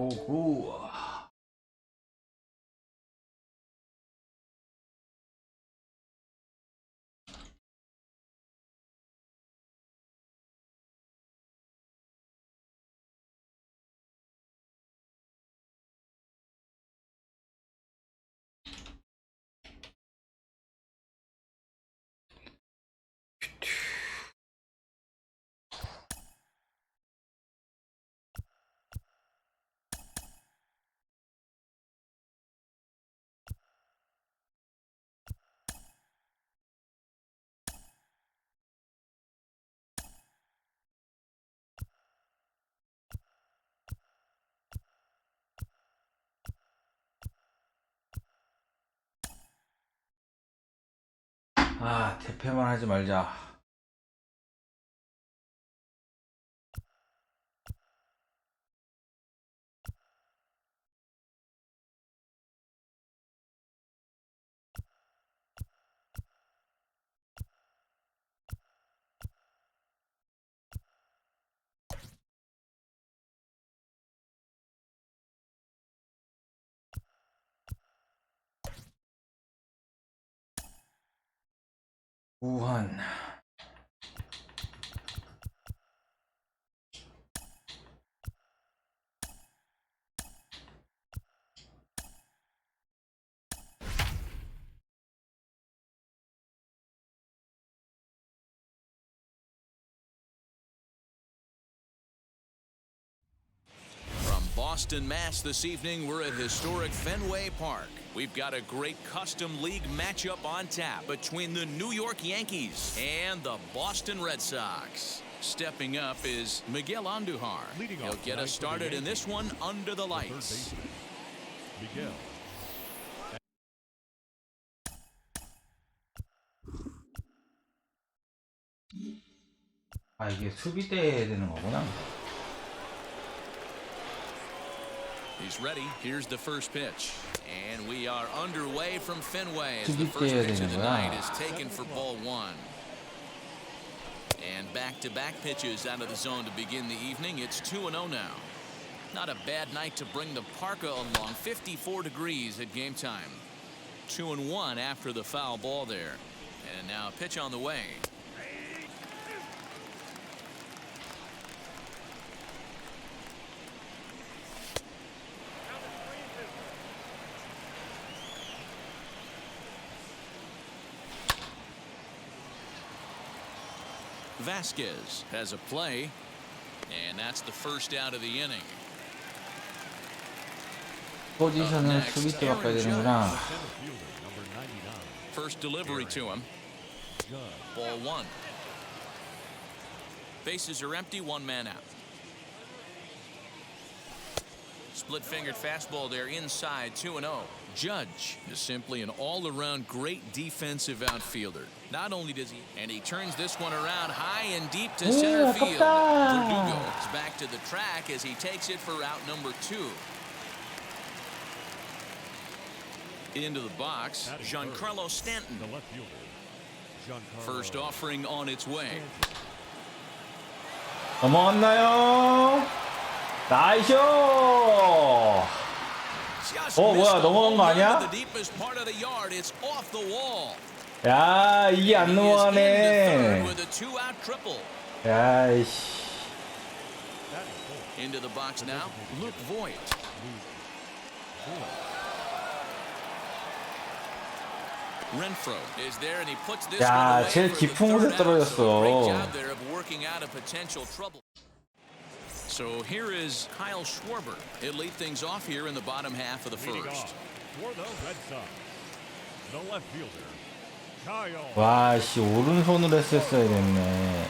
오구. 아, 대패만 하지 말자. 우한. Boston, Mass. This evening, we're at historic Fenway Park. We've got a great custom league matchup on tap between the New York Yankees and the Boston Red Sox. Stepping up is Miguel Andujar. He'll get us started in this one under the lights. Miguel. 아, 이게 수비 때 해야 되는 거구나. He's ready. Here's the first pitch. And we are underway from Fenway as the 수비 때 first 해야 pitch of the night 되는구나. is taken for ball one. And back-to-back pitches out of the zone to begin the evening. It's 2-0 now. Not a bad night to bring the parka along. 54 degrees at game time. 2-1 after the foul ball there. And now a pitch on the way. Vasquez has a play, and that's the first out of the inning. 포지션을 수비 때 바꿔야 되는구나. First delivery to him. Ball one. Bases are empty, one man out. Split-fingered fastball there inside, 2-0. Judge is simply an all-around great defensive outfielder. Not only does he, and he turns this one around high and deep to center field. Verdugo is back to the track as he takes it for route number 2. Into the box, Giancarlo Stanton. First offering on its way. 넘어갔나요? 나이쇼! 뭐야, 넘어간 거 아니야? 야, 이게 안 넘어가네. 야, 이씨. Into the box now, Luke Voight. Renfro is there and he puts this 야, one away 제일 for the 깊은 third 곳에 out. So great 떨어졌어. job there of working out a potential trouble. So here is Kyle Schwarber. He'll lead things off here in the bottom half of the first. For the Red Sox, the left fielder, Kyle. 와, 씨, 오른손으로 했었어야 됐네.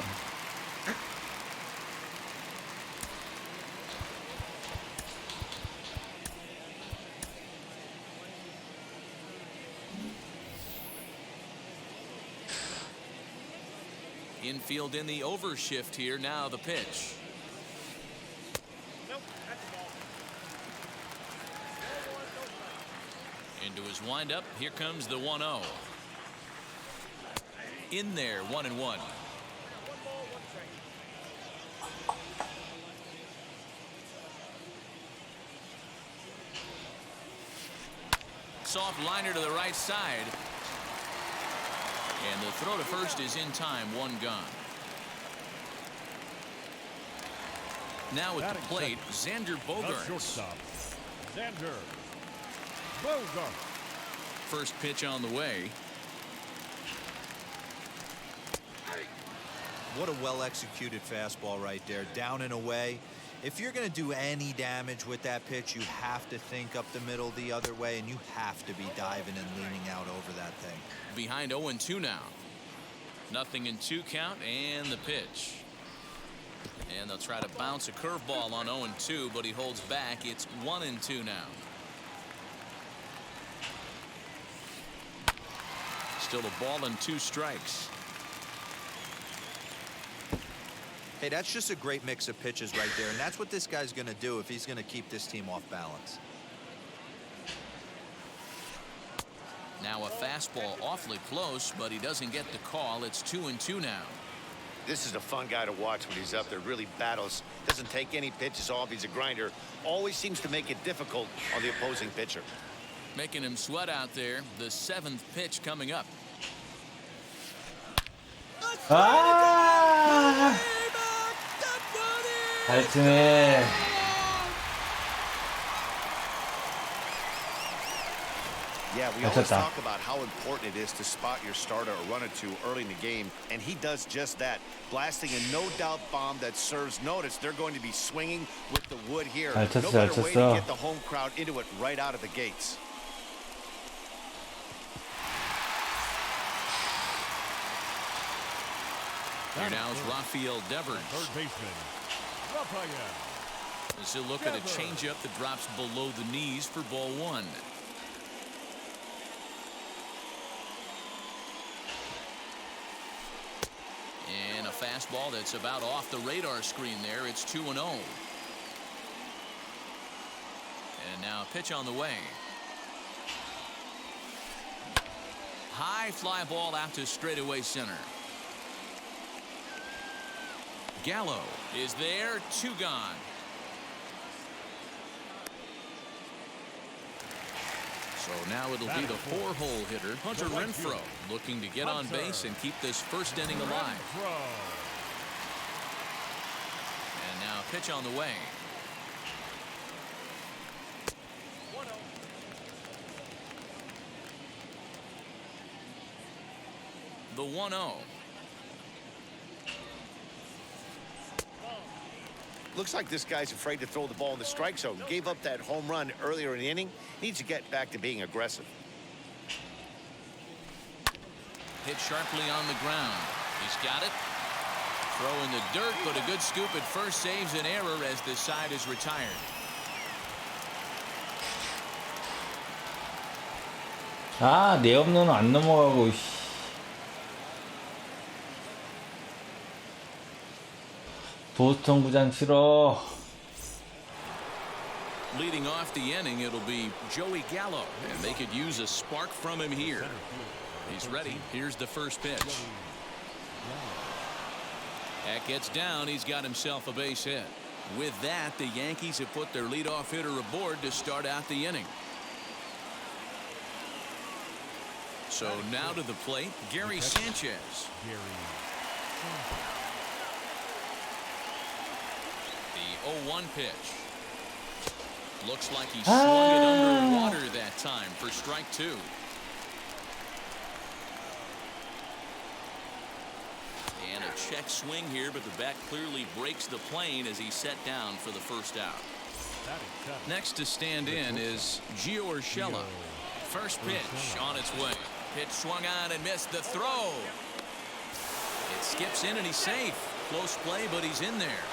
Infield in the overshift here. Now the pitch. Into his windup. Here comes the 1-0. In there, 1-1. soft liner to the right side. And the throw to first is in time, one gone. Now at the plate, Xander The Bogaerts. shortstop, Xander Bogaerts. First pitch on the way. What a well-executed fastball right there, down and away. If you're going to do any damage with that pitch, you have to think up the middle the other way, and you have to be diving and leaning out over that thing. Behind 0-2 now. Nothing in 2 count, and the pitch. And they'll try to bounce a curveball on 0-2, but he holds back. It's 1-2 now. Still a ball and 2 strikes. Hey, that's just a great mix of pitches right there, and that's what this guy's going to do if he's going to keep this team off balance. Now a fastball awfully close, but he doesn't get the call. It's 2-2 now. This is a fun guy to watch when he's up there. Really battles. Doesn't take any pitches off. He's a grinder. Always seems to make it difficult on the opposing pitcher. Making him sweat out there. The 7th pitch coming up. 아! 잘 치네. Yeah, we always 맞췄다. talk about how important it is to spot your starter or run it to early in the game, and he does just that, blasting a no-doubt bomb that serves notice. They're going to be swinging with the wood here. 잘 쳤어, No 잘 better way to 쳤어. get the home crowd into it right out of the gates. Here now is Rafael Devers. Third baseman, Rafael. As he'll look at a changeup that drops below the knees for ball 1. And a fastball that's about off the radar screen there. It's 2-0. And now a pitch on the way. High fly ball out to straightaway center. Gallo is there, 2 gone. So now it'll be the 4-hole hitter, Hunter Renfro, looking to get on base and keep this first inning alive. And now a pitch on the way. The 1-0. Looks like this guy's afraid to throw the ball in the strike zone. Gave up that home run earlier in the inning. Needs to get back to being aggressive. Hit sharply on the ground. He's got it. Throw in the dirt, but a good scoop at first saves an error as the side is retired. 아, 내 없는 안 넘어가고, 씨. 보스턴 구장 싫어. Leading off the inning, it'll be Joey Gallo, and they could use a spark from him here. He's ready. Here's the first pitch. That gets down. He's got himself a base hit. With that, the Yankees have put their leadoff hitter aboard to start out the inning. So now to the plate, Gary Sanchez. The 0-1 pitch. Looks like he swung it underwater that time for strike 2. And a check swing here, but the bat clearly breaks the plane as he's set down for the first out. Next to stand in is Gio Urshela. First pitch on its way. Pitch swung on and missed. The throw. It skips in and he's safe. Close play, but he's in there.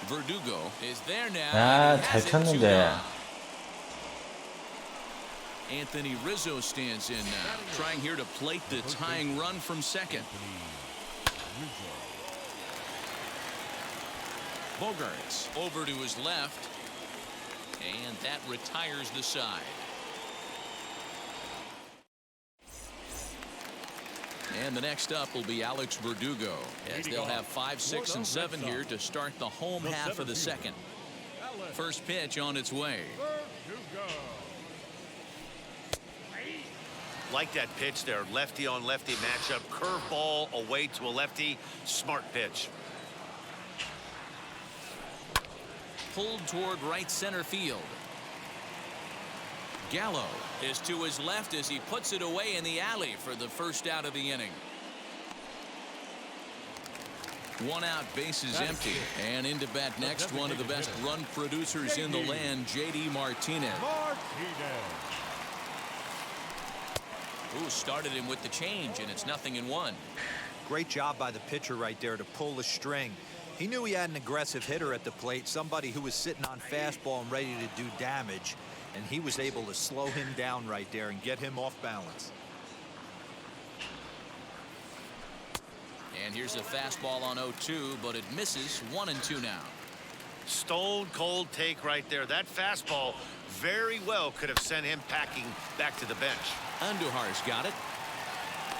Verdugo is there now. 아, 잘 쳤는데. Anthony Rizzo stands in now, trying here to plate the tying run from second. Bogaerts over to his left, and that retires the side. And the next up will be Alex Verdugo, as they'll have 5, 6, and 7 here to start the home half of the second. First pitch on its way. Like that pitch there, lefty on lefty matchup, curveball away to a lefty, smart pitch. Pulled toward right center field. Gallo is to his left as he puts it away in the alley for the first out of the inning. 1 out, bases empty, and into bat next, one of the best run producers in the land, J.D. Martinez. Who started him with the change, and it's 0-1. Great job by the pitcher right there to pull the string. He knew he had an aggressive hitter at the plate, somebody who was sitting on fastball and ready to do damage, and he was able to slow him down right there and get him off balance. And here's a fastball on 0-2, but it misses. 1-2 now. Stone cold take right there. That fastball very well could have sent him packing back to the bench. Andujar's got it.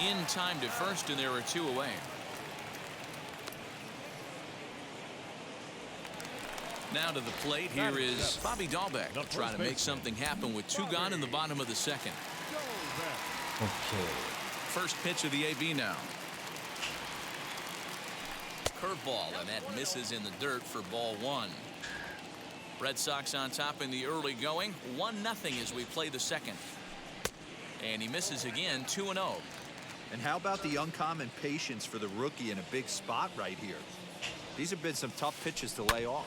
In time to first, and there are 2 away. Now to the plate, here is Bobby Dahlbeck trying to make something happen with 2 gone in the bottom of the second. 오케이. First pitch of the AB now. Curveball, and that misses in the dirt for ball 1. Red Sox on top in the early going. 1-0 as we play the second. And he misses again. 2-0. And how about the uncommon patience for the rookie in a big spot right here? These have been some tough pitches to lay off.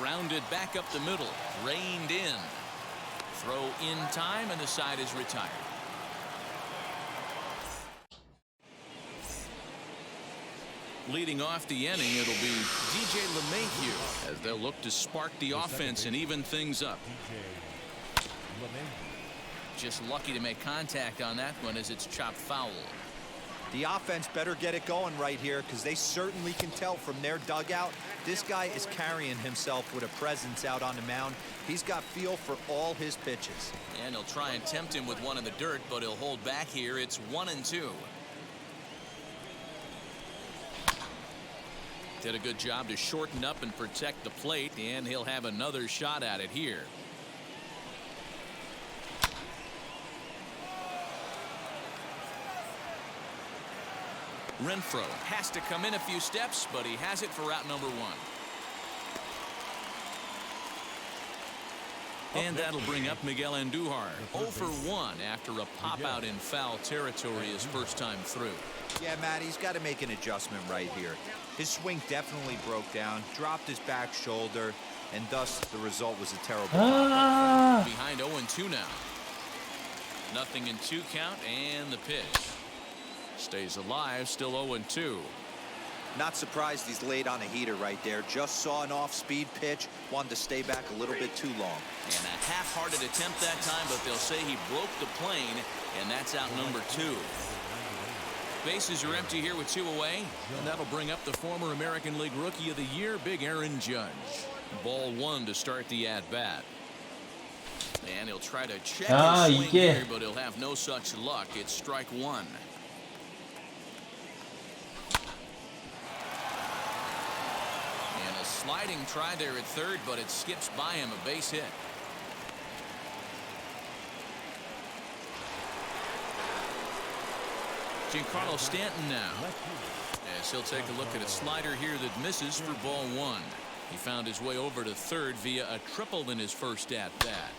Grounded back up the middle. Reined in. Throw in time, and the side is retired. Leading off the inning, it'll be DJ LeMahieu as they'll look to spark the offense and even things up. Just lucky to make contact on that one as it's chopped foul. The offense better get it going right here, because they certainly can tell from their dugout this guy is carrying himself with a presence out on the mound. He's got feel for all his pitches. And he'll try and tempt him with one in the dirt, but he'll hold back here. It's 1-2. Did a good job to shorten up and protect the plate, and he'll have another shot at it here. Renfro has to come in a few steps, but he has it for out number 1. And that'll bring up Miguel Andujar. 0 for 1 after a pop out in foul territory his first time through. Yeah, Matt, he's got to make an adjustment right here. His swing definitely broke down, dropped his back shoulder, and thus the result was a terrible Behind 0-2 now. 0-2 count, and the pitch. Stays alive, still 0-2. Not surprised he's laid on a heater right there. Just saw an off-speed pitch, wanted to stay back a little bit too long. And a half-hearted attempt that time, but they'll say he broke the plane, and that's out number 2. Bases are empty here with 2 away, and that'll bring up the former American League Rookie of the Year, Big Aaron Judge. Ball 1 to start the at-bat. And he'll try to check his swing here, but he'll have no such luck. It's strike 1. And a sliding try there at third, but it skips by him, a base hit. Giancarlo Stanton now, as he'll take a look at a slider here that misses for ball 1. He found his way over to third via a triple in his first at-bat.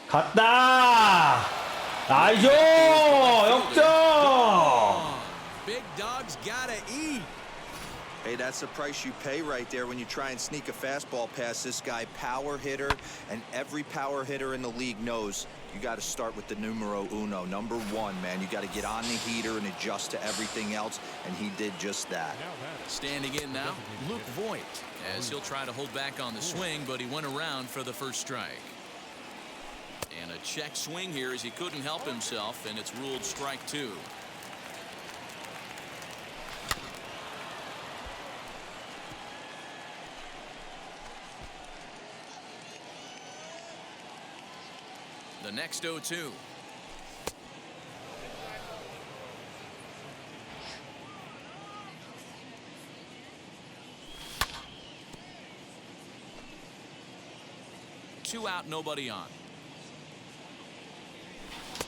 갔다! 나이스! 역전! Big dogs gotta eat. Hey, that's the price you pay right there when you try and sneak a fastball past this guy. Power hitter, and every power hitter in the league knows you got to start with the numero uno, number 1, man. You got to get on the heater and adjust to everything else, and he did just that. Standing in now, Luke Voight, as he'll try to hold back on the swing, but he went around for the first strike. And a check swing here as he couldn't help himself, and it's ruled strike 2. The next 0-2. 2 out, nobody on.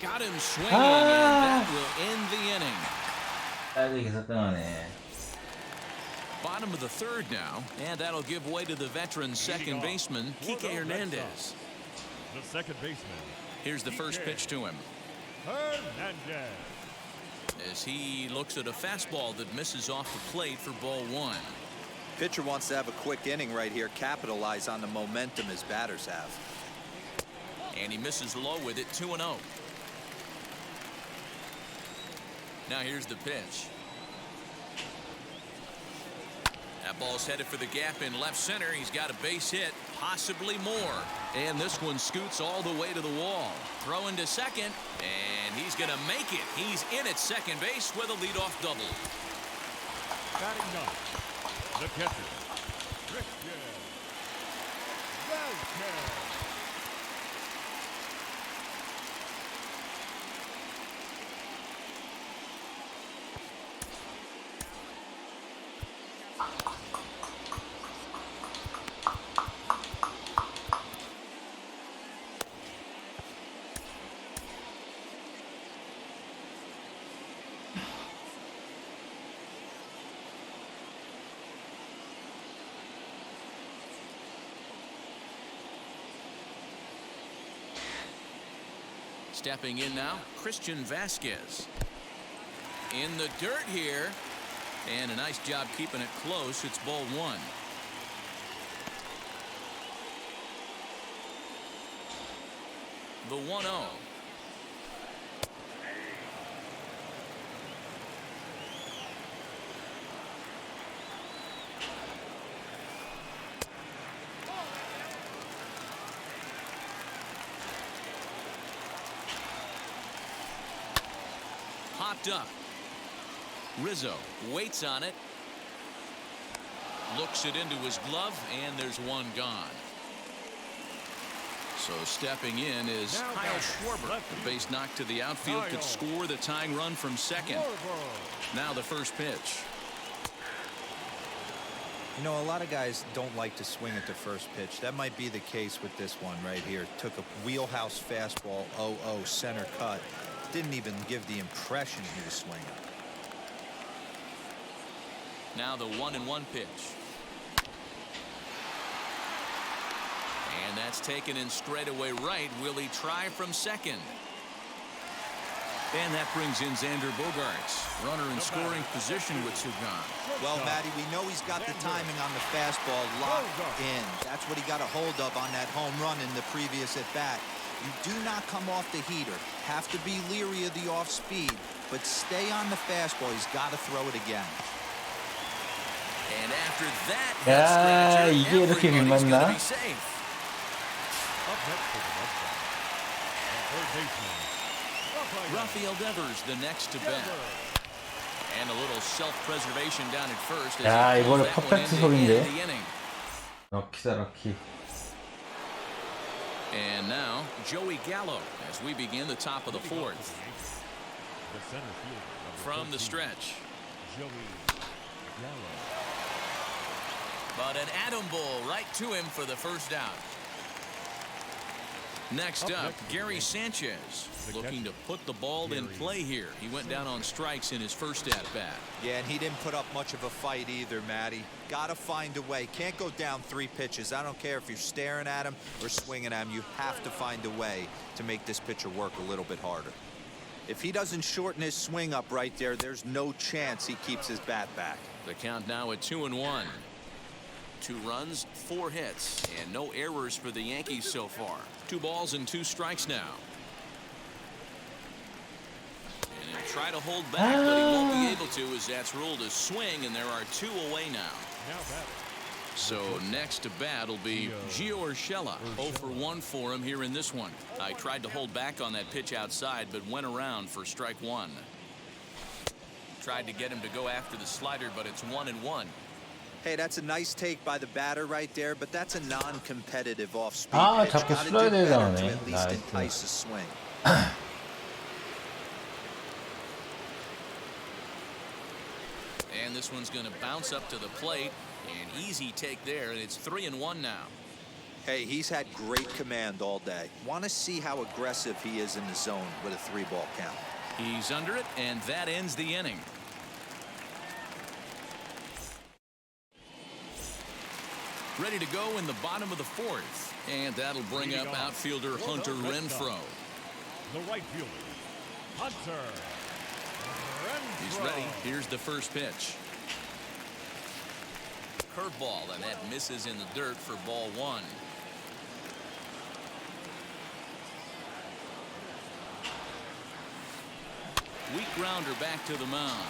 Got him swinging, and that will end the inning. 딸이 계속 당하네. Bottom of the 3rd now, and that'll give way to the veteran second baseman, Kike Hernandez. The second baseman, Here's the first pitch to him. Hernandez. As he looks at a fastball that misses off the plate for ball 1. Pitcher wants to have a quick inning right here, capitalize on the momentum his batters have. And he misses low with it, 2-0. Now here's the pitch. That ball's headed for the gap in left center. He's got a base hit, possibly more. And this one scoots all the way to the wall. Throwing to second, and he's going to make it. He's in at second base with a leadoff double. Batting ninth, the catcher, Christian Sanchez. Stepping in now, Christian Vasquez. In the dirt here. And a nice job keeping it close. It's ball 1. The 1-0. Popped up. Rizzo waits on it. Looks it into his glove, and there's one gone. So stepping in is Kyle Schwarber. The base knock to the outfield could score the tying run from second. Now the first pitch. You know, a lot of guys don't like to swing at the first pitch. That might be the case with this one right here. Took a wheelhouse fastball, 0-0 center cut. Didn't even give the impression he was swinging. Now the 1-1 pitch. And that's taken in straightaway right. Will he try from second? And that brings in Xander Bogaerts. Runner in scoring position with 2 gone. Well, Matty, we know he's got the timing on the fastball locked in. That's what he got a hold of on that home run in the previous at-bat. You do not come off the heater. Have to be leery of the off speed, but stay on the fastball. He's got to throw it again. And after that, 야, 이게 이렇게 민망나? Up next to the left side, the third baseman, Rafael Devers, the next to bat. And a little self-preservation down at first. As 야, he pulls 이거는 that one 퍼펙트 in 소리인데. the end of the inning. 럭키다 럭키. And now Joey Gallo as we begin the top of the 4th. the center fielder of From the 13, stretch. Joey Gallo. But an atom ball right to him for the first out. Next up, Gary Sanchez looking to put the ball in play here. He went down on strikes in his first at-bat. Yeah, and he didn't put up much of a fight either, Matty. Got to find a way. Can't go down 3 pitches. I don't care if you're staring at him or swinging at him. You have to find a way to make this pitcher work a little bit harder. If he doesn't shorten his swing up right there, there's no chance he keeps his bat back. The count now at 2-1. 2 runs, 4 hits, and no errors for the Yankees so far. 2 balls and 2 strikes now. And he'll try to hold back, but he won't be able to, as that's ruled a swing, and there are 2 away now. So next to bat will be Gio Urshela. 0 for 1 for him here in this one. I tried to hold back on that pitch outside, but went around for strike 1. Tried to get him to go after the slider, but it's 1-1. Hey, that's a nice take by the batter right there, but that's a non-competitive off-speed 아, pitch. 자꾸 Gotta do 슬라이드에 better 나오네. to at least 나이스. entice a swing. And this one's going to bounce up to the plate. An easy take there, and it's 3-1 now. Hey, he's had great command all day. Want to see how aggressive he is in the zone with a 3-ball count. He's under it, and that ends the inning. Ready to go in the bottom of the 4th. And that'll bring up outfielder Hunter Renfro. The right fielder, Hunter Renfro. He's ready. Here's the first pitch. Curveball, and that misses in the dirt for ball 1. Weak grounder back to the mound.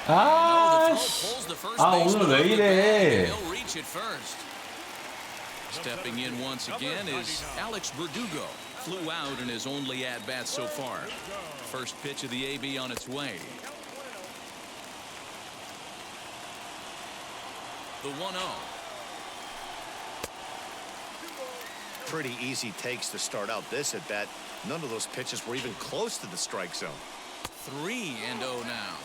아, 오늘 왜 이래? He'll reach it first. Stepping in once again is Alex Verdugo. Flew out in his only at-bat so far. First pitch of the AB on its way. The 1-0. Pretty easy takes to start out this at bat. None of those pitches were even close to the strike zone. 3-0 now.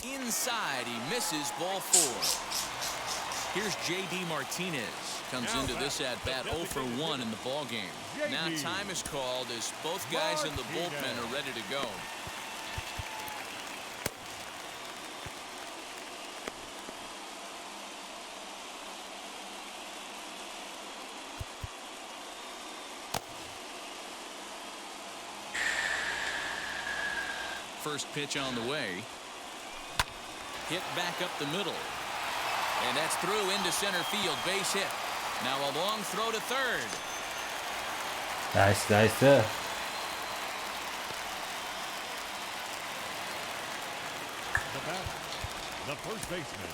Inside, he misses ball 4. Here's J.D. Martinez. Comes into this at-bat 0 for 1 in the ballgame. Now time is called as both guys in the bullpen are ready to go. First pitch on the way. Hit back up the middle. And that's through into center field. Base hit. Now a long throw to third. 나이스, 나이스. The batter, the first baseman,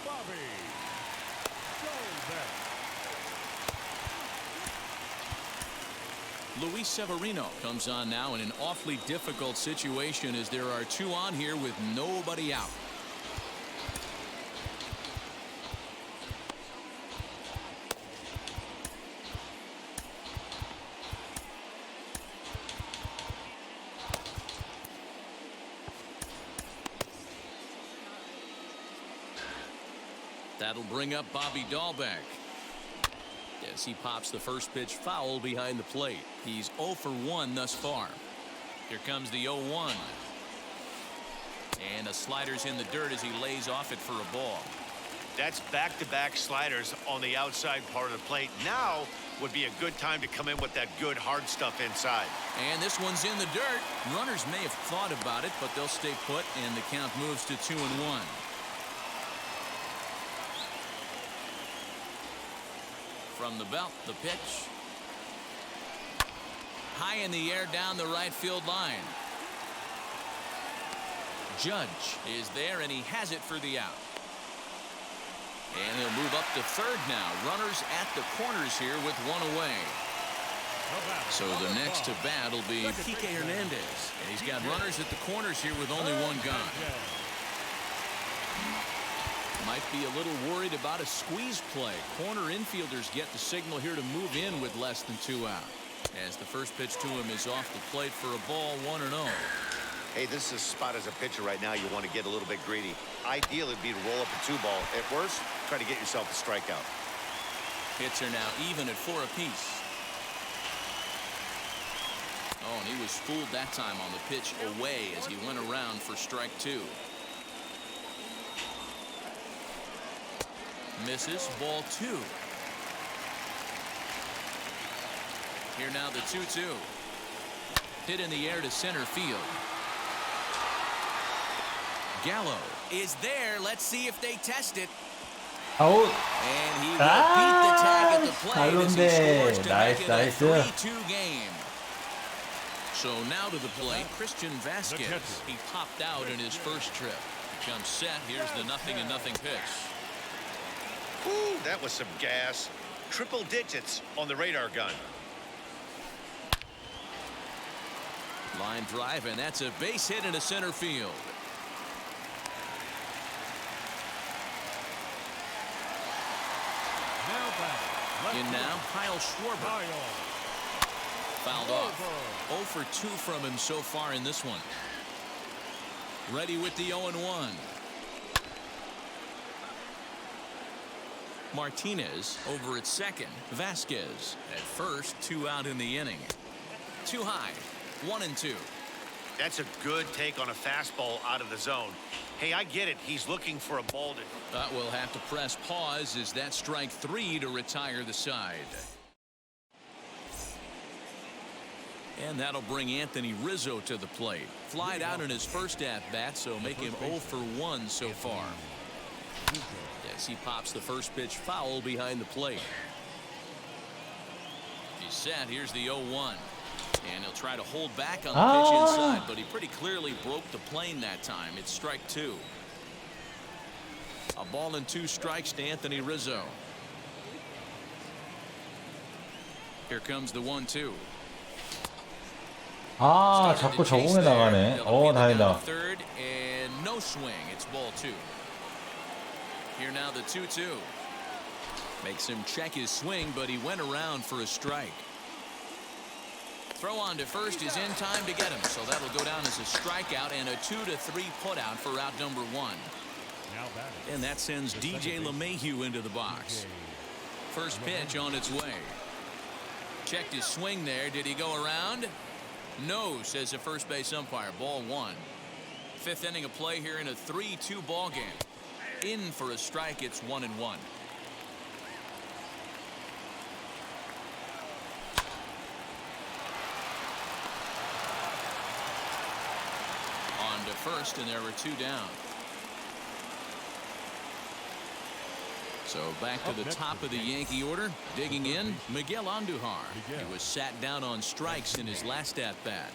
Bobby Goldberg. Luis Severino comes on now in an awfully difficult situation as there are 2 on here with nobody out. That'll bring up Bobby Dahlbeck. As he pops the first pitch foul behind the plate. He's 0 for 1 thus far. Here comes the 0-1. And the slider's in the dirt as he lays off it for a ball. That's back-to-back sliders on the outside part of the plate. Now would be a good time to come in with that good hard stuff inside. And this one's in the dirt. Runners may have thought about it, but they'll stay put, and the count moves to 2-1. From the belt, the pitch. High in the air down the right field line. Judge is there, and he has it for the out. And he'll move up to third now. Runners at the corners here with 1 away. So the next to bat will be Kike Hernandez. And he's got runners at the corners here with only 1 gone. Might be a little worried about a squeeze play. Corner infielders get the signal here to move in with less than 2 out. As the first pitch to him is off the plate for a ball, 1-0. Hey, this is a spot as a pitcher right now. You want to get a little bit greedy. Ideally, it'd be to roll up a 2-ball. At worst, try to get yourself a strikeout. Hits are now even at 4 apiece. Oh, and he was fooled that time on the pitch away as he went around for strike 2. Misses, ball 2. Here now the 2-2. Hit in the air to center field. Gallo is there. Let's see if they test it. 아웃. And he will beat the tag at the plate as he scores to make it a 3-2 game. So now to the plate, Christian Vasquez. He popped out in his first trip. Comes set. Here's the 0-0 pitch. Ooh, that was some gas. Triple digits on the radar gun. Line drive, and that's a base hit into center field. In now, Kyle Schwarber. Fouled off. 0 for 2 from him so far in this one. Ready with the 0-1. Martinez over at second. Vasquez at first. 2 out in the inning. Too high. 1-2. That's a good take on a fastball out of the zone. Hey, I get it. He's looking for a ball to... We'll have to press pause as that strike 3 to retire the side. And that'll bring Anthony Rizzo to the plate. Flied out in his first at-bat, so make him 0 for 1 so far. Yes, he pops the first pitch foul behind the plate. He's set. Here's the 0-1. And he'll try to hold back on the pitch inside, but he pretty clearly broke the plane that time. It's strike 2. A ball and 2 strikes to Anthony Rizzo. Here comes the 1-2. 아, 자꾸 저공에 나가네. 다행이다. Third and no swing. It's ball 2. Here now the 2-2. Makes him check his swing, but he went around for a strike. Throw on to first is in time to get him, so that'll go down as a strikeout and a 2-3 putout for out number 1. And that sends DJ LeMahieu into the box. First pitch on its way. Checked his swing there. Did he go around? No, says the first base umpire. Ball 1. 5th inning of play here in a 3-2 ball game. In for a strike. It's 1-1. On to first, and there were 2 down. So back to the top of the Yankee order. Digging in, Miguel Andujar. He was sat down on strikes in his last at-bat.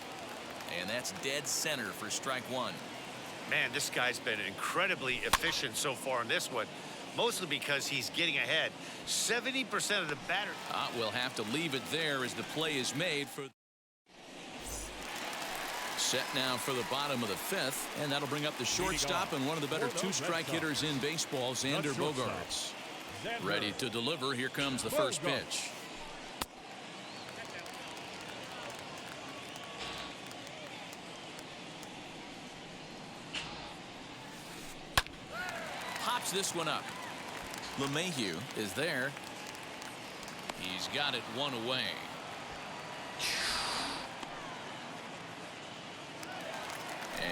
And that's dead center for strike 1. Man, this guy's been incredibly efficient so far in this one, mostly because he's getting ahead. 70% of the batter. We'll have to leave it there as the play is made for. Set now for the bottom of the 5th, and that'll bring up the shortstop and one of the better 2-strike hitters in baseball, Xander Bogaerts. Ready to deliver. Here comes the first pitch. Pops this one up. LeMahieu is there. He's got it 1 away.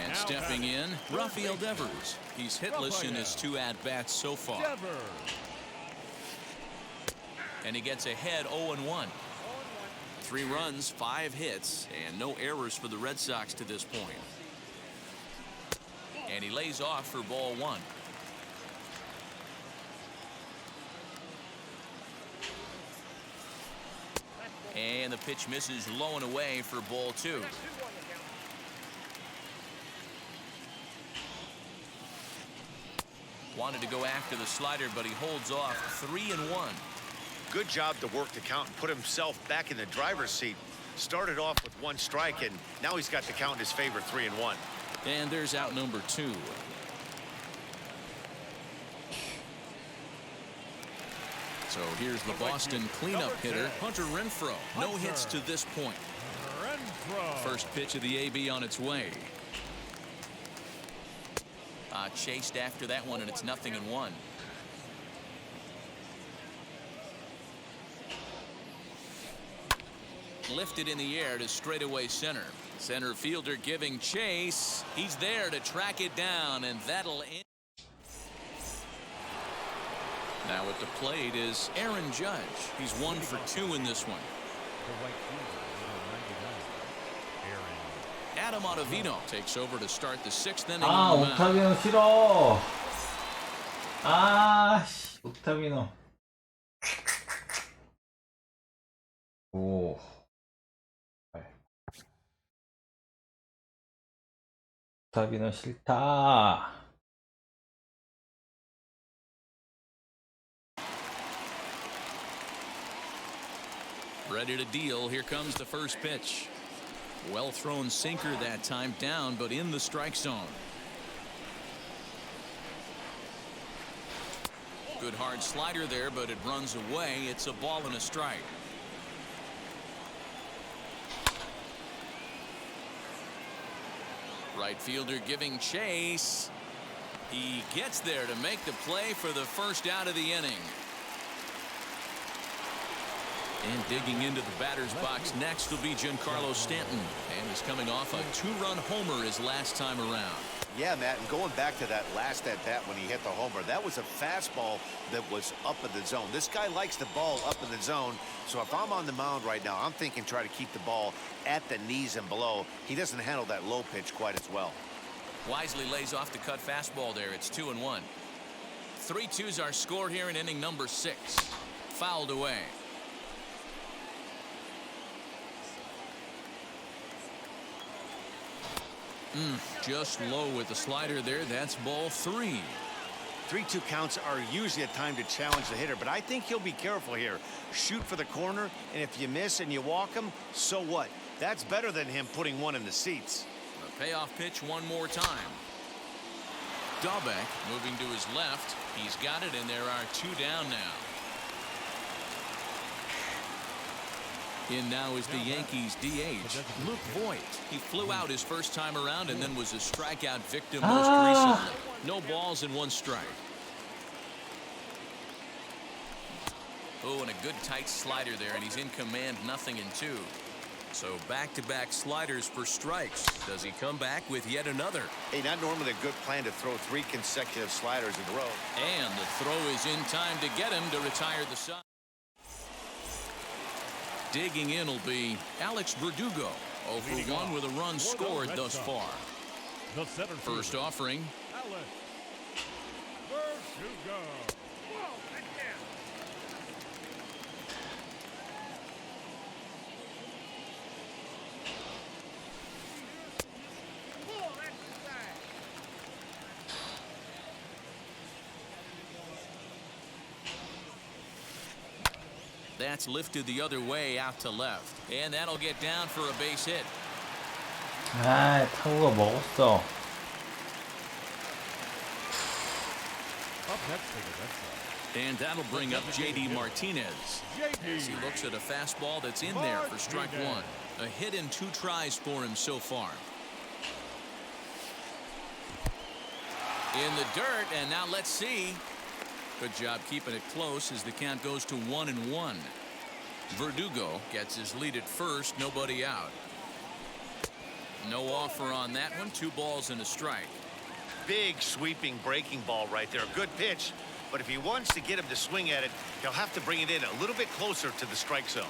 And stepping in, Rafael Devers. He's hitless in his 2 at-bats so far. And he gets ahead 0-1. 3 runs, 5 hits, and no errors for the Red Sox to this point. And he lays off for ball 1. And the pitch misses low and away for ball 2. Wanted to go after the slider, but he holds off. 3-1. Good job to work the count and put himself back in the driver's seat. Started off with 1 strike, and now he's got the count in his favor, 3-1. And there's out number 2. So here's the Boston cleanup hitter, Hunter Renfro. No hits to this point. First pitch of the AB on its way. Chased after that one, and it's 0-1. Lifted in the air to straightaway center. Center fielder giving chase. He's there to track it down, and that'll end. Now at the plate is Aaron Judge. He's 1 for 2 in this one. Adam Ottavino takes over to start the 6th inning. 옥타비노 싫어. 옥타비노. 오. 옥타비노 싫다. Ready to deal. Here comes the first pitch. Well thrown sinker that time, down but in the strike zone. Good hard slider there, but it runs away. It's a ball and a strike. Right fielder giving chase. He gets there to make the play for the first out of the inning. And digging into the batter's box next will be Giancarlo Stanton, and is coming off a 2-run homer his last time around. Yeah, Matt, and going back to that last at-bat when he hit the homer, that was a fastball that was up in the zone. This guy likes the ball up in the zone, so if I'm on the mound right now, I'm thinking try to keep the ball at the knees and below. He doesn't handle that low pitch quite as well. Wisely lays off the cut fastball there. It's 2-1. 3-2's our score here in inning number 6. Fouled away. Just low with the slider there. That's ball 3. 3-2 counts are usually a time to challenge the hitter, but I think he'll be careful here. Shoot for the corner, and if you miss and you walk him, so what? That's better than him putting one in the seats. The payoff pitch one more time. Dahlbeck moving to his left. He's got it, and there are 2 down now. In now is the Yankees DH, Luke Voight. He flew out his first time around and then was a strikeout victim most recently. No balls and 1 strike. Oh, and a good tight slider there, and he's in command, 0-2. So back-to-back sliders for strikes. Does he come back with yet another? Hey, not normally a good plan to throw 3 consecutive sliders in a row. And the throw is in time to get him to retire the side. Digging in will be Alex Verdugo. 0-for-1 with a run scored thus far. The center First fielder, offering. Alex Verdugo. That's lifted the other way out to left. And that'll get down for a base hit. 아, 타구가 먹었어. Up next to the red side. And that'll bring up J.D. Martinez. As he looks at a fastball that's in there for strike 1. A hit in 2 tries for him so far. In the dirt, and now let's see. Good job keeping it close as the count goes to 1-1. Verdugo gets his lead at first, nobody out. No offer on that one. 2 balls and a strike. Big sweeping breaking ball right there. Good pitch, but if he wants to get him to swing at it, he'll have to bring it in a little bit closer to the strike zone.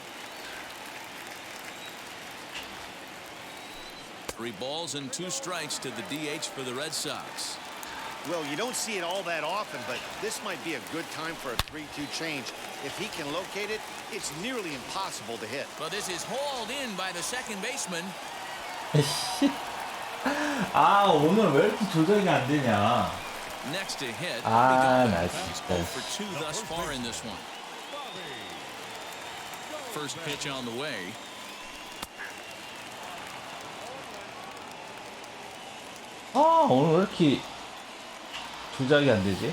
3 balls and 2 strikes to the DH for the Red Sox. Well, you don't see it all that often, but this might be a good time for a 3-2 change. If he can locate it, it's nearly impossible to hit. But this is hauled in by the second baseman. 아, 오늘 왜 이렇게 조작이 안 되냐. Next to hit. 아, 나 He's 진짜. 0 for 2 thus far in this one. First pitch on the way. 아, 오늘 왜 이렇게 조작이 안 되지?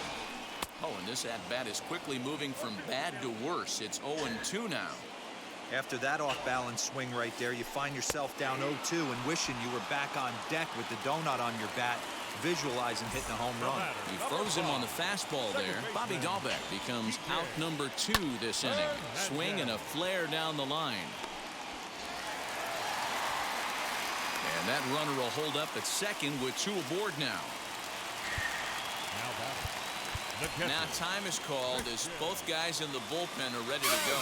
Oh, and this at-bat is quickly moving from bad to worse. It's 0-2 now. After that off-balance swing right there, you find yourself down 0-2 and wishing you were back on deck with the donut on your bat, visualizing hitting a home run. He froze him on the fastball there. Bobby Dahlbeck becomes out number 2 this inning. Swing and a flare down the line. And that runner will hold up at second with 2 aboard now. Now time is called as both guys in the bullpen are ready to go.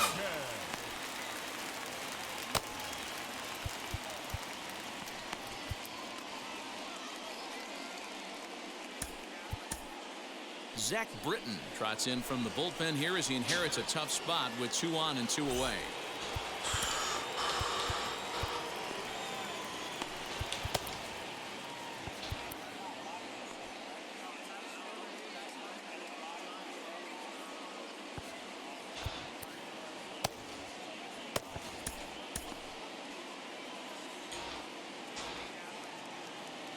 Zach Britton trots in from the bullpen here as he inherits a tough spot with 2 on and 2 away.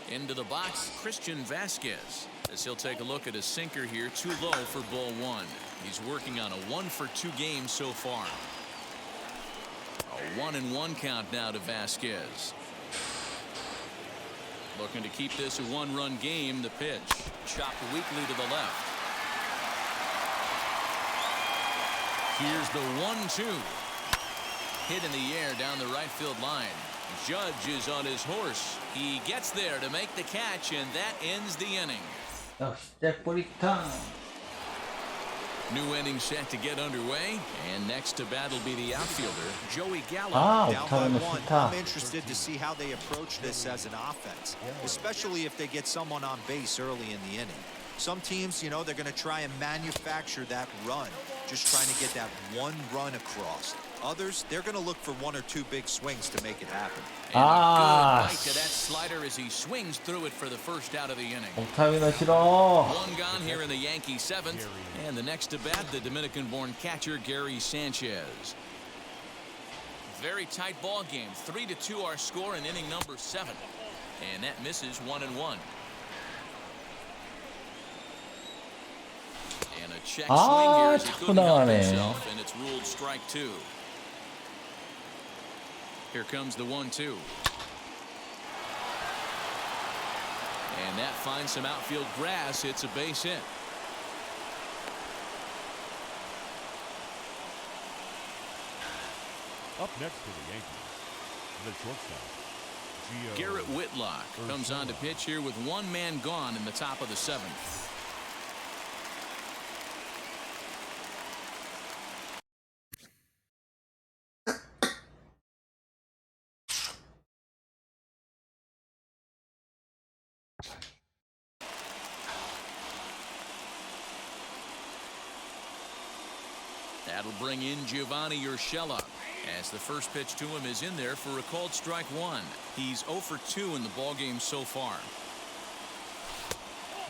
Into the box, Christian Vasquez, as he'll take a look at a sinker here, too low for ball 1. He's working on a 1 for 2 game so far. A 1-1 count now to Vasquez. Looking to keep this a one-run game. The pitch chopped weakly to the left. Here's the 1-2. Hit in the air down the right field line. Judge is on his horse. He gets there to make the catch, and that ends the inning. 역시 잭 브리턴. New inning set to get underway, and next to bat will be the outfielder, Joey Gallo. 아, Down by 옥타브는 one. 좋다. I'm interested to see how they approach this as an offense, especially if they get someone on base early in the inning. Some teams, you know, they're going to try and manufacture that run, just trying to get that one run across. Others, they're going to look for one or two big swings to make it happen. And a Ah. good bite to that slider as he swings through it for the first out of the inning. 옥타브는 싫어. One gone here in the Yankee seventh, and the next to bat, the Dominican-born catcher Gary Sanchez. Very tight ball game. 3-2 our score in inning number 7, and that misses 1-1. And a check swing here as he 자꾸 couldn't help 나가네. himself, and it's ruled strike 2. Here comes the 1-2. And that finds some outfield grass. It's a base hit. Up next for the Yankees, the shortstop, Garrett Whitlock comes on to pitch here with one man gone in the top of the 7th. That'll bring in Giovanni Urshela, as the first pitch to him is in there for a called strike 1. He's 0 for 2 in the ballgame so far.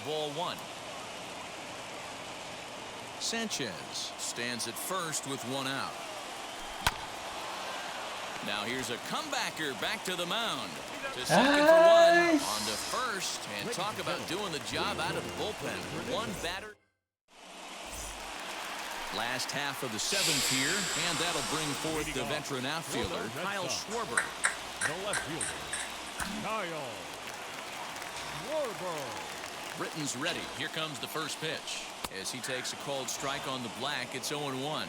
Ball 1. Sanchez stands at first with 1 out. Now here's a comebacker back to the mound. To second for 1, on to first, and talk about doing the job out of the bullpen. One batter. Last half of the 7th here, and that'll bring forth the veteran outfielder, Kyle Schwarber. the left fielder, Kyle Schwarber. Britton's ready. Here comes the first pitch. As he takes a called strike on the black, it's 0-1.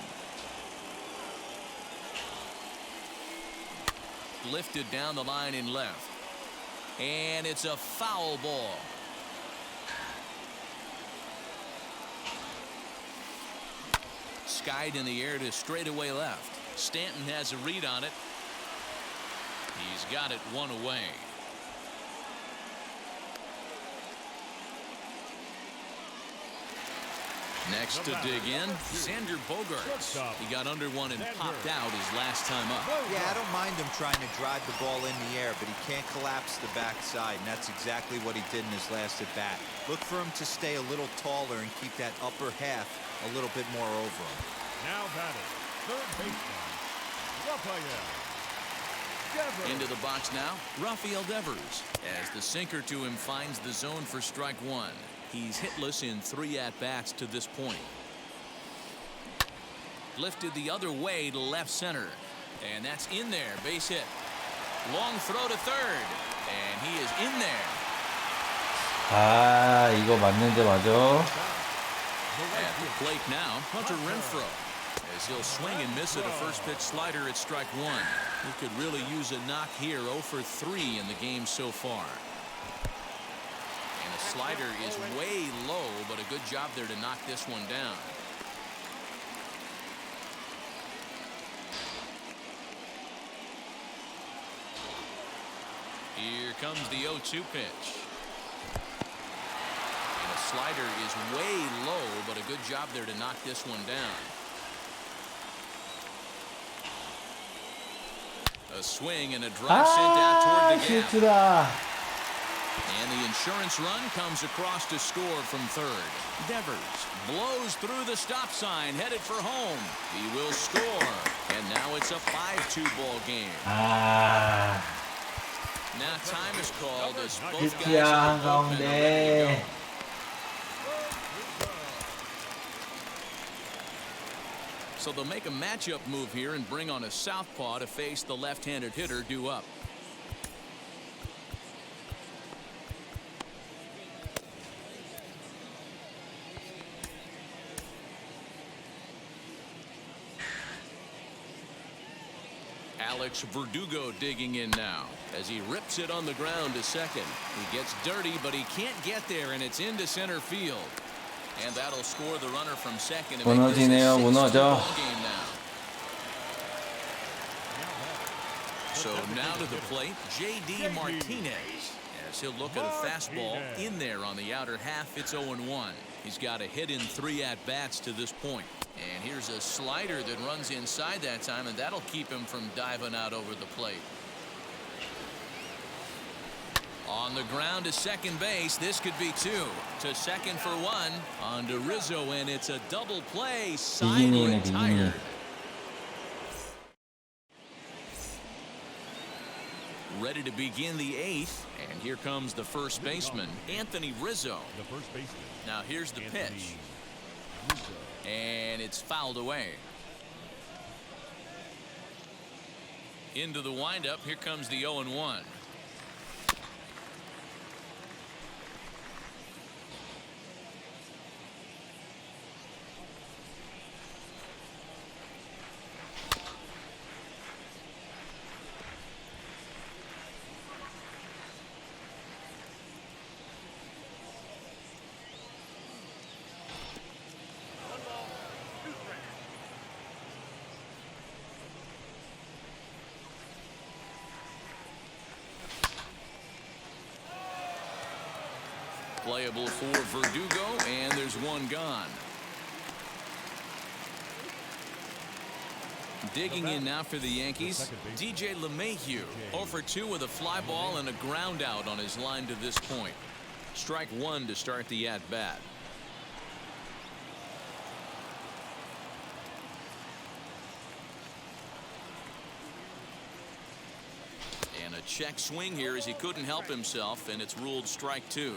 Lifted down the line in left. And it's a foul ball. Skied in the air to straightaway left. Stanton has a read on it. He's got it 1 away. Next to dig in, Xander Bogaerts. He got under one and popped out his last time up. Yeah, I don't mind him trying to drive the ball in the air, but he can't collapse the backside, and that's exactly what he did in his last at bat. Look for him to stay a little taller and keep that upper half a little bit more over him. Now batting, third baseman, Rafael Devers. Into the box now, Rafael Devers, as the sinker to him finds the zone for strike 1. He's hitless in 3 at-bats to this point. Lifted the other way to left center, and that's in there. Base hit. Long throw to third, and he is in there. 아, 이거 맞는데 맞아. At the plate now, Hunter Renfro, as he'll swing and miss at a first pitch slider at strike 1. He could really use a knock here. 0 for 3 in the game so far. And the slider is way low, but a good job there to knock this one down. Here comes the 0-2 pitch. And the slider is way low, but a good job there to knock this one down. A swing and a drive sent out toward the gap. 실수다. And the insurance run comes across to score from third. Devers blows through the stop sign, headed for home. He will score. And now it's a 5-2 ball game. 아, Now time is called as both guys 히트야 in the bullpen are ready to 한가운데. go. So they'll make a matchup move here and bring on a southpaw to face the left-handed hitter due up. Alex Verdugo digging in now as he rips it on the ground to second. He gets dirty, but he can't get there, and it's into center field. And that'll score the runner from second. To make this a 무너지네요, 6-2 무너져. ball game now. So now to the plate, J.D. Martinez. As he'll look at a fastball in there on the outer half. It's 0-1. He's got a hit in 3 at-bats to this point. And here's a slider that runs inside that time, and that'll keep him from diving out over the plate. On the ground to second base. This could be 2. To second for 1. On to Rizzo, and it's a double play. Side retired. Ready to begin the 8th, and here comes the first baseman, Anthony Rizzo. The first baseman. Now here's the pitch, and it's fouled away. Into the windup. Here comes the 0-1. Playable for Verdugo, and there's one gone. Digging in now for the Yankees, DJ LeMahieu, 0 for 2 with a fly ball and a ground out on his line to this point. Strike 1 to start the at-bat. And a check swing here as he couldn't help himself, and it's ruled strike 2.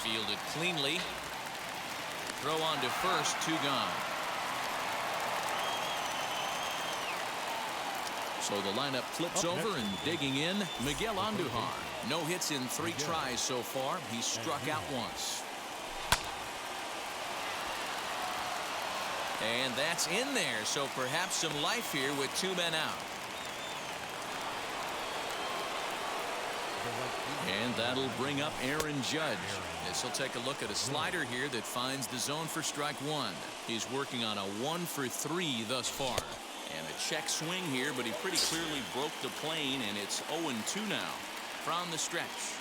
Fielded cleanly. Throw on to first, 2 gone. So the lineup flips over, and digging in, Miguel Andujar. No hits in 3 tries so far. He's struck out once. And that's in there, so perhaps some life here with 2 men out. And that'll bring up Aaron Judge. As he'll take a look at a slider here that finds the zone for strike 1. He's working on a 1 for 3 thus far. And a check swing here, but he pretty clearly broke the plane, and it's 0-2 now from the stretch.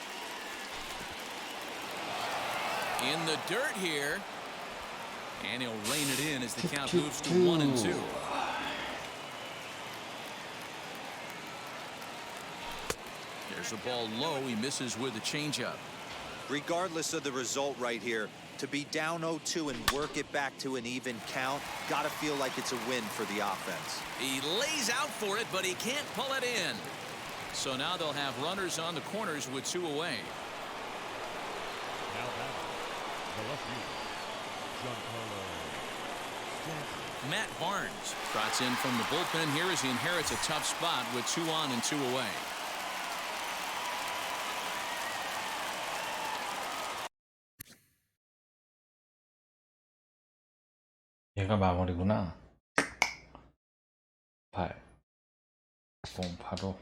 In the dirt here. And he'll rein it in as the count moves to 1-2. There's a ball low. He misses with a changeup. Regardless of the result right here, to be down 0-2 and work it back to an even count, gotta feel like it's a win for the offense. He lays out for it, but he can't pull it in. So now they'll have runners on the corners with 2 away. Now batting, the left fielder, Giancarlo Stanton. Matt Barnes trots in from the bullpen here as he inherits a tough spot with 2 on and 2 away. 얘가 마무리구나. 8 0 8로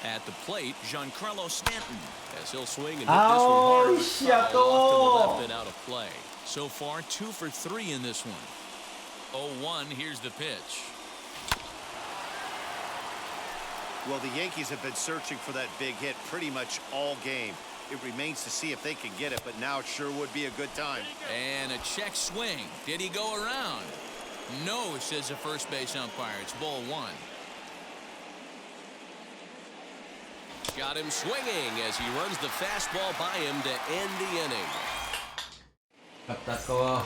At the plate, Giancarlo Stanton, as he'll swing and hit this one hard with foul off to the left and out of play. So far, 2 for 3 in this one. 0-1. Here's the pitch. Well, the Yankees have been searching for that big hit pretty much all game. It remains to see if they can get it, but now it sure would be a good time. And a check swing. Did he go around? No, says the first base umpire. It's ball 1. Got him swinging as he runs the fastball by him to end the inning. 아까워.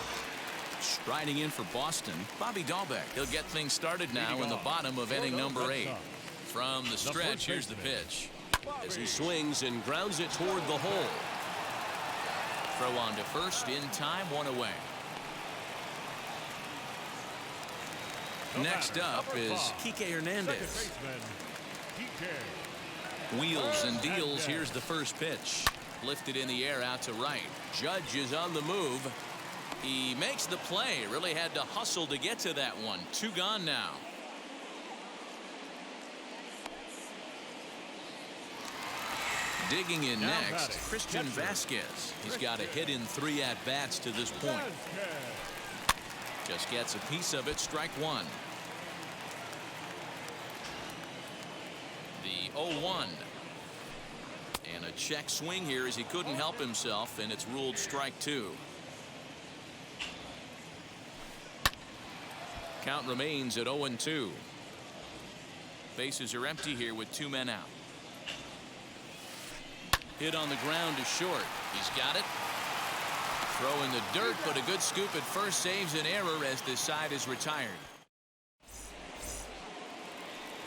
Striding in for Boston, Bobby Dahlbeck. He'll get things started now in the bottom of inning number 8. From the stretch, here's the pitch. As he swings and grounds it toward the hole. Throw on to first in time, 1 away. Next up is Kike Hernandez. Wheels and deals. Here's the first pitch. Lifted in the air out to right. Judge is on the move. He makes the play. Really had to hustle to get to that one. 2 gone now. Digging in next, Christian Vasquez. He's got a hit in 3 at-bats to this point. Just gets a piece of it. Strike 1. The 0-1. And a check swing here as he couldn't help himself, and it's ruled strike 2. Count remains at 0-2. Bases are empty here with 2 men out. Hit on the ground to short. He's got it. Throw in the dirt, but a good scoop at first saves an error as this side is retired.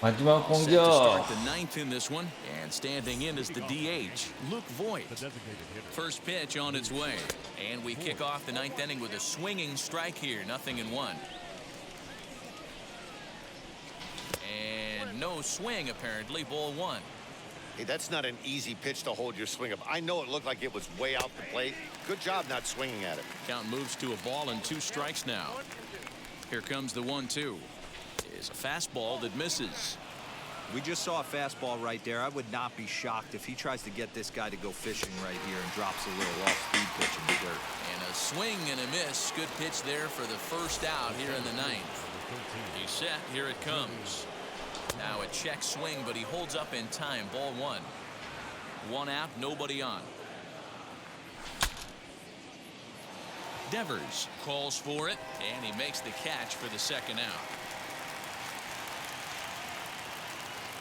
마지막 Set to start 공격. the 9th in this one, and standing in is the DH, Luke Voight. First pitch on its way, and we kick off the 9th inning with a swinging strike here. 0-1. And no swing apparently. Ball 1. Hey, that's not an easy pitch to hold your swing up. I know it looked like it was way out the plate. Good job not swinging at it. Count moves to a ball and 2 strikes now. Here comes the 1-2. Is a fastball that misses. We just saw a fastball right there. I would not be shocked if he tries to get this guy to go fishing right here and drops a little off-speed pitch in the dirt. And a swing and a miss. Good pitch there for the first out here in the 9th. He's set. Here it comes. Now a check swing, but he holds up in time. Ball 1. 1 out, nobody on. Devers calls for it, and he makes the catch for the 2nd out.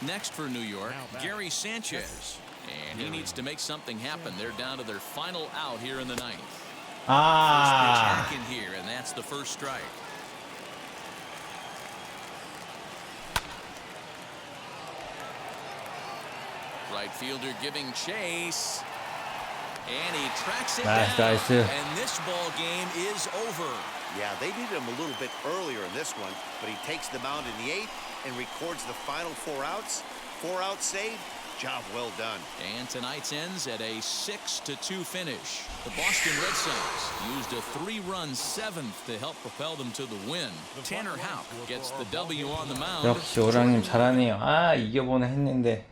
Next for New York, Gary Sanchez. And he needs to make something happen. They're down to their final out here in the 9th. First pitch back in here, and that's the first strike. Right fielder giving chase. And he tracks it down. Nice. And this ball game is over. Yeah, they needed him a little bit earlier in this one, but he takes the mound in the 8th and records the final 4 outs. 4 out save. Job well done. And tonight's ends at a 6-2 finish. The Boston Red Sox used a 3-run 7th to help propel them to the win. Tanner Houck gets the W on the mound. 역시 오랑님 잘하네요. 아, 이겨보네 했는데.